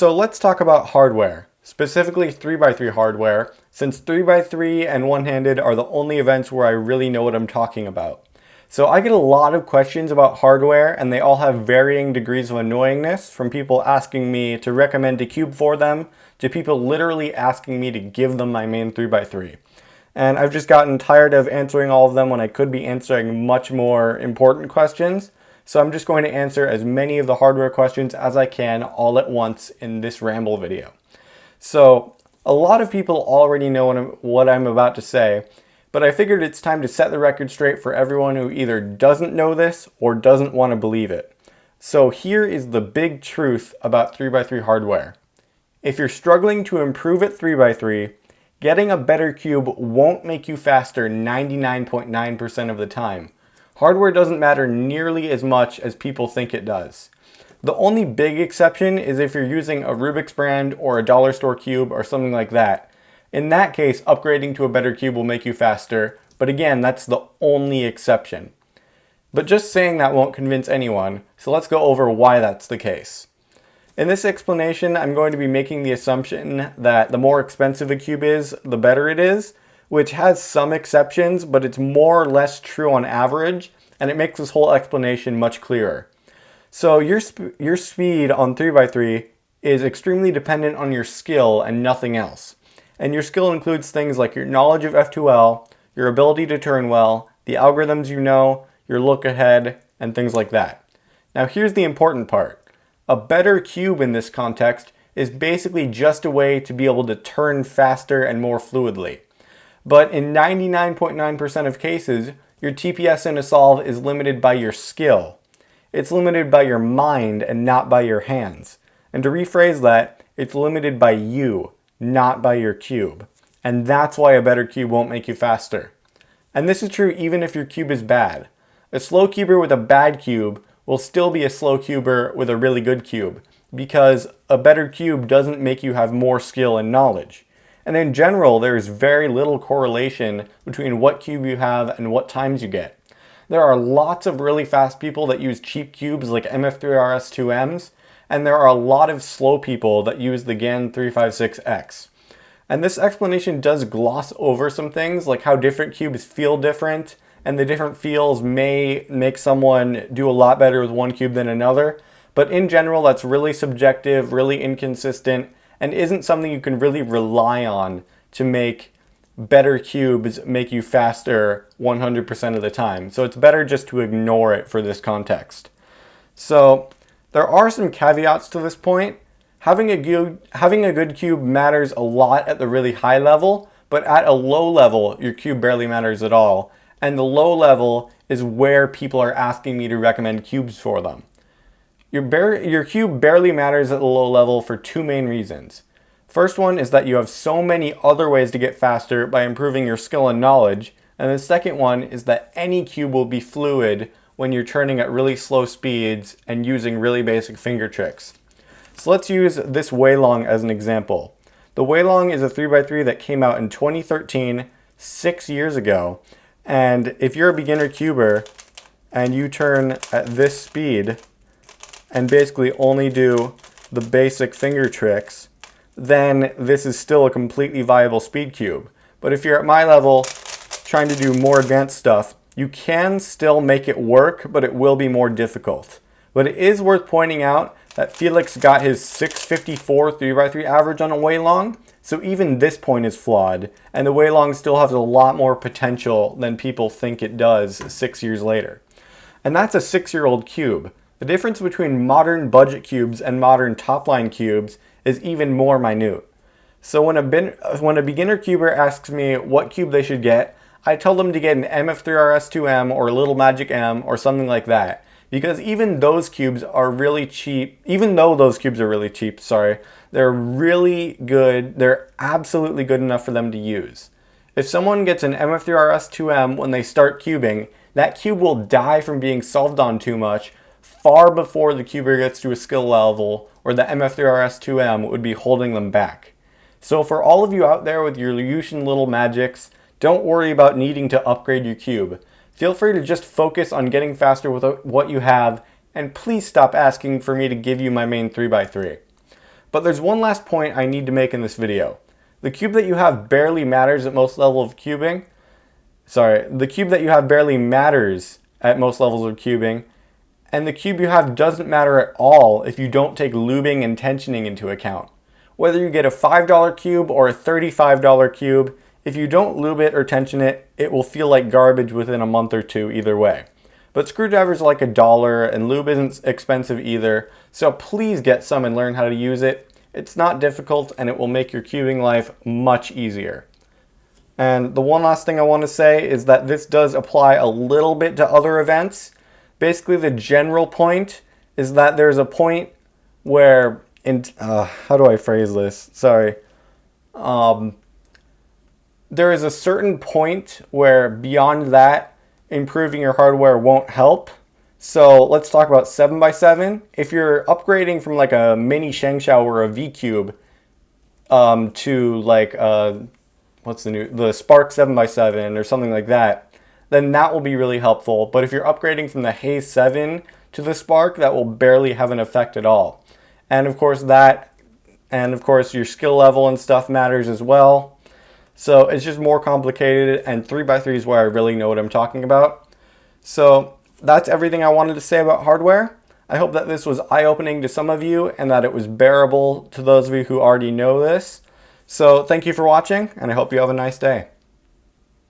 So let's talk about hardware, specifically 3x3 hardware, since 3x3 and one-handed are the only events where I really know what I'm talking about. So I get a lot of questions about hardware, and they all have varying degrees of annoyingness, from people asking me to recommend a cube for them, to people literally asking me to give them my main 3x3. And I've just gotten tired of answering all of them when I could be answering much more important questions. So I'm just going to answer as many of the hardware questions as I can all at once in this ramble video. So a lot of people already know what I'm about to say, but I figured it's time to set the record straight for everyone who either doesn't know this or doesn't want to believe it. So here is the big truth about 3x3 hardware. If you're struggling to improve at 3x3, getting a better cube won't make you faster 99.9% of the time. Hardware doesn't matter nearly as much as people think it does. The only big exception is if you're using a Rubik's brand or a dollar store cube or something like that. In that case, upgrading to a better cube will make you faster, but again, that's the only exception. But just saying that won't convince anyone, so let's go over why that's the case. In this explanation, I'm going to be making the assumption that the more expensive a cube is, the better it is, which has some exceptions, but it's more or less true on average, and it makes this whole explanation much clearer. So your speed on 3x3 is extremely dependent on your skill and nothing else. And your skill includes things like your knowledge of F2L, your ability to turn well, the algorithms you know, your look ahead, and things like that. Now here's the important part. A better cube in this context is basically just a way to be able to turn faster and more fluidly. But in 99.9% of cases, your TPS in a solve is limited by your skill. It's limited by your mind and not by your hands. And to rephrase that, it's limited by you, not by your cube. And that's why a better cube won't make you faster. And this is true even if your cube is bad. A slow cuber with a bad cube will still be a slow cuber with a really good cube, because a better cube doesn't make you have more skill and knowledge. And in general, there is very little correlation between what cube you have and what times you get. There are lots of really fast people that use cheap cubes like MF3RS2Ms, and there are a lot of slow people that use the GAN 356X. And this explanation does gloss over some things, like how different cubes feel different, and the different feels may make someone do a lot better with one cube than another. But in general, that's really subjective, really inconsistent, and isn't something you can really rely on to make better cubes make you faster 100% of the time. So it's better just to ignore it for this context. So there are some caveats to this point. Having a good cube matters a lot at the really high level, but at a low level, your cube barely matters at all. And the low level is where people are asking me to recommend cubes for them. Your cube barely matters at the low level for two main reasons. First one is that you have so many other ways to get faster by improving your skill and knowledge. And the second one is that any cube will be fluid when you're turning at really slow speeds and using really basic finger tricks. So let's use this Weilong as an example. The Weilong is a 3x3 that came out in 2013, 6 years ago. And if you're a beginner cuber and you turn at this speed and basically only do the basic finger tricks, then this is still a completely viable speed cube. But if you're at my level trying to do more advanced stuff, you can still make it work, but it will be more difficult. But it is worth pointing out that Felix got his 654 3x3 average on a Weilong, so even this point is flawed, and the Weilong still has a lot more potential than people think it does 6 years later. And that's a 6-year-old cube. The difference between modern budget cubes and modern top-line cubes is even more minute. So when a beginner cuber asks me what cube they should get, I tell them to get an MF3RS2M or a Little Magic M or something like that. Because even though those cubes are really cheap, they're really good, they're absolutely good enough for them to use. If someone gets an MF3RS2M when they start cubing, that cube will die from being solved on too much far before the cuber gets to a skill level where the MF3RS2M would be holding them back. So for all of you out there with your Lyusian little magics, don't worry about needing to upgrade your cube. Feel free to just focus on getting faster with what you have, and please stop asking for me to give you my main 3x3. But there's one last point I need to make in this video. The cube that you have barely matters at most levels of cubing. The cube that you have barely matters at most levels of cubing, and the cube you have doesn't matter at all if you don't take lubing and tensioning into account. Whether you get a $5 cube or a $35 cube, if you don't lube it or tension it, it will feel like garbage within a month or two either way. But screwdrivers are like $1 and lube isn't expensive either, so please get some and learn how to use it. It's not difficult and it will make your cubing life much easier. And the one last thing I want to say is that this does apply a little bit to other events. Basically, the general point is that there's a point where, how do I phrase this? Sorry. There is a certain point where beyond that, improving your hardware won't help. So let's talk about 7x7. If you're upgrading from like a mini Shengshao or a V-Cube to like the Spark 7x7 or something like that, then that will be really helpful. But if you're upgrading from the Haze 7 to the Spark, that will barely have an effect at all. And of course your skill level and stuff matters as well. So it's just more complicated, and 3x3 is where I really know what I'm talking about. So that's everything I wanted to say about hardware. I hope that this was eye-opening to some of you and that it was bearable to those of you who already know this. So thank you for watching, and I hope you have a nice day.